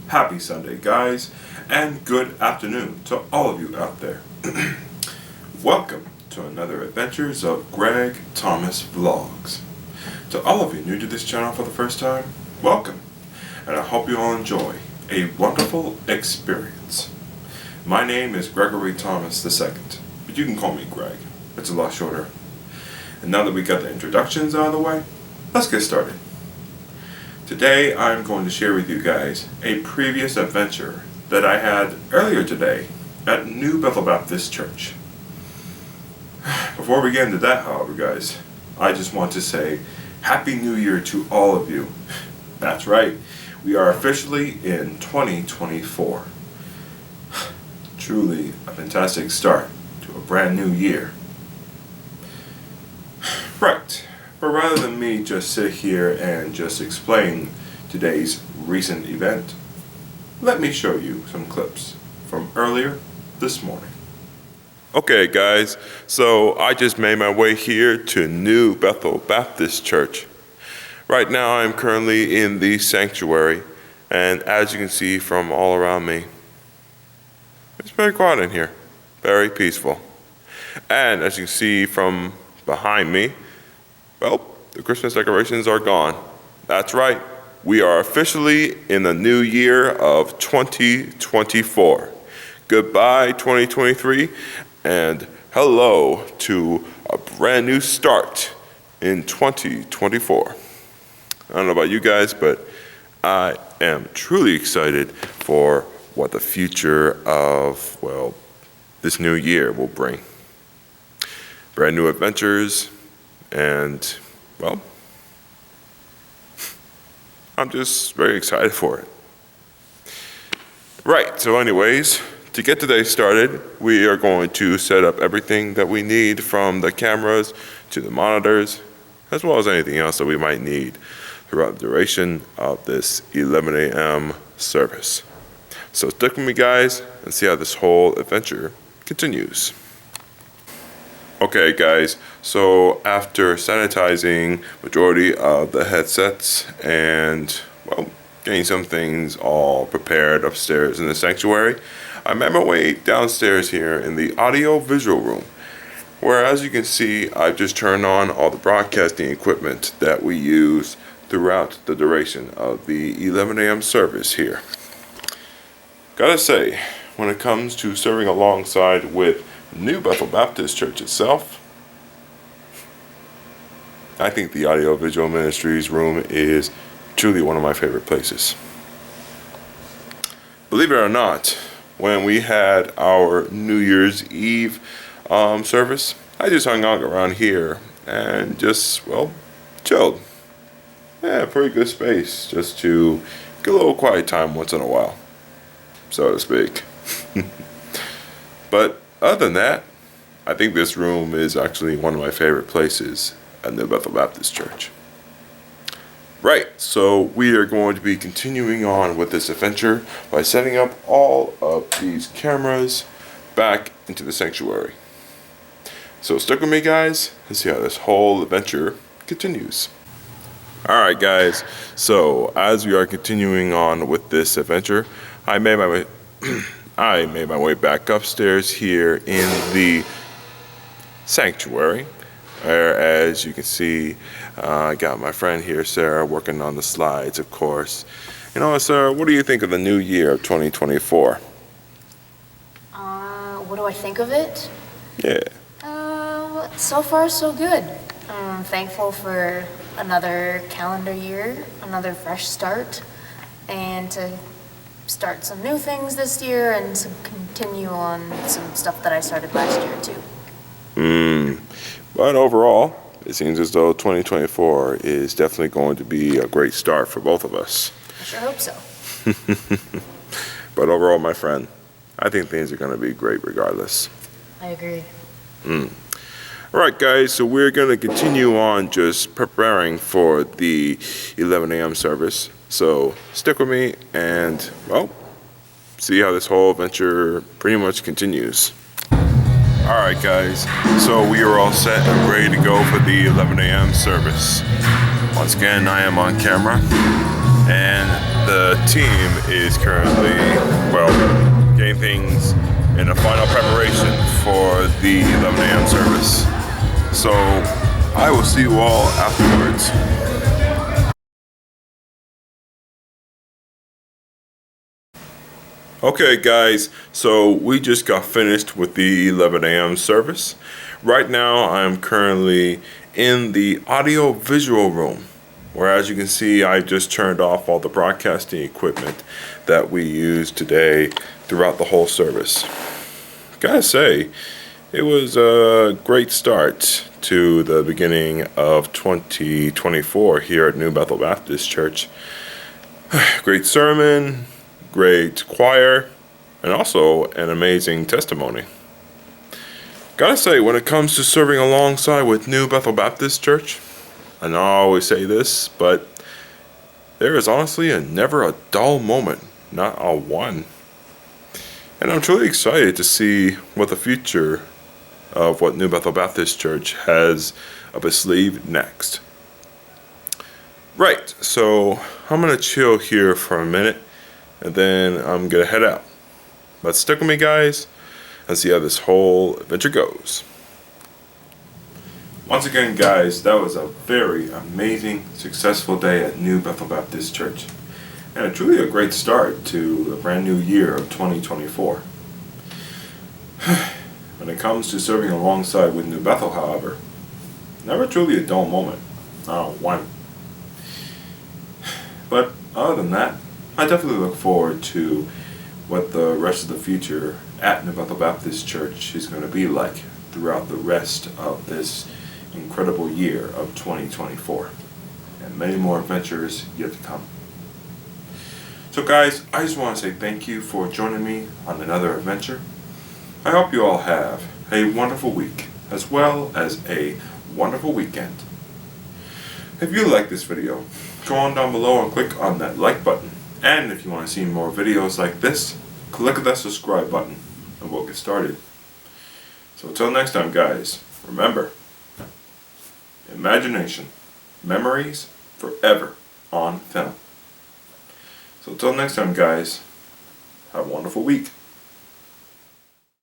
Happy Sunday, guys, and good afternoon to all of you out there. Welcome to another Adventures of Greg Thomas Vlogs. To all of you new to this channel for the first time, welcome, and I hope you all enjoy a wonderful experience. My name is Gregory Thomas II, but you can call me Greg. It's a lot shorter. And now that we got the introductions out of the way, let's get started. Today I'm going to share with you guys a previous adventure that I had earlier today at New Bethel Baptist Church. Before we get into that, however, guys, I just want to say Happy New Year to all of you. That's right, we are officially in 2024. Truly a fantastic start to a brand new year. Right, but rather than me just sit here and just explain today's recent event, let me show you some clips from earlier this morning. Okay guys, so I just made my way here to New Bethel Baptist Church. Right now I'm currently in the sanctuary, and as you can see from all around me, it's very quiet in here, very peaceful. And as you can see from behind me, well, the Christmas decorations are gone. That's right, we are officially in the new year of 2024. Goodbye 2023, and hello to a brand new start in 2024. I don't know about you guys, but I am truly excited for what the future of, well, this new year will bring. Brand new adventures, and, well, I'm just very excited for it. Right, so anyways, to get today started, we are going to set up everything that we need, from the cameras to the monitors, as well as anything else that we might need throughout the duration of this 11 a.m. service. So stick with me, guys, and see how this whole adventure continues. Okay guys, so after sanitizing majority of the headsets and, well, getting some things all prepared upstairs in the sanctuary, I made my way downstairs here in the audio visual room, where, as you can see, I've just turned on all the broadcasting equipment that we use throughout the duration of the 11 a.m. service here. Gotta say, when it comes to serving alongside with New Bethel Baptist Church itself, I think the Audio Visual Ministries room is truly one of my favorite places. Believe it or not, when we had our New Year's Eve service, I just hung out around here and just, well, chilled. Yeah, pretty good space just to get a little quiet time once in a while, so to speak. But other than that, I think this room is actually one of my favorite places at New Bethel Baptist Church. Right, so we are going to be continuing on with this adventure by setting up all of these cameras back into the sanctuary. So stick with me, guys, and see how this whole adventure continues. Alright guys, so as we are continuing on with this adventure, I made my way back upstairs here in the sanctuary, where, as you can see, I got my friend here, Sarah, working on the slides, of course. You know, Sarah, what do you think of the new year of 2024? What do I think of it? Yeah. So far so good. I'm thankful for another calendar year, another fresh start, and to start some new things this year and to continue on some stuff that I started last year too. But overall, it seems as though 2024 is definitely going to be a great start for both of us. I sure hope so. But overall, my friend, I think things are going to be great regardless. I agree. Alright guys, so we're going to continue on just preparing for the 11 a.m. service. So stick with me and, well, see how this whole adventure pretty much continues. Alright guys, so we are all set and ready to go for the 11 a.m. service. Once again, I am on camera, and the team is currently, well, getting things in a final preparation for the 11 a.m. service. So I will see you all afterwards. Okay guys, so we just got finished with the 11 a.m. service. Right now I'm currently in the audio visual room, where as you can see I just turned off all the broadcasting equipment that we used today throughout the whole service. Gotta say, it was a great start to the beginning of 2024 here at New Bethel Baptist Church. Great sermon, great choir, and also an amazing testimony. Gotta say, when it comes to serving alongside with New Bethel Baptist Church, I know I always say this, but there is honestly never a dull moment, not a one. And I'm truly excited to see what the future of what New Bethel Baptist Church has up its sleeve next. Right, so I'm gonna chill here for a minute, and then I'm gonna head out. But stick with me guys, and see how this whole adventure goes. Once again guys, that was a very amazing, successful day at New Bethel Baptist Church. And truly a great start to a brand new year of 2024. When it comes to serving alongside with New Bethel, however, never truly a dull moment, not one. But other than that, I definitely look forward to what the rest of the future at New Bethel Baptist Church is going to be like throughout the rest of this incredible year of 2024. And many more adventures yet to come. So guys, I just want to say thank you for joining me on another adventure. I hope you all have a wonderful week, as well as a wonderful weekend. If you like this video, go on down below and click on that like button. And if you want to see more videos like this, click that subscribe button and we'll get started. So until next time guys, remember, imagination, memories forever on film. So until next time guys, have a wonderful week.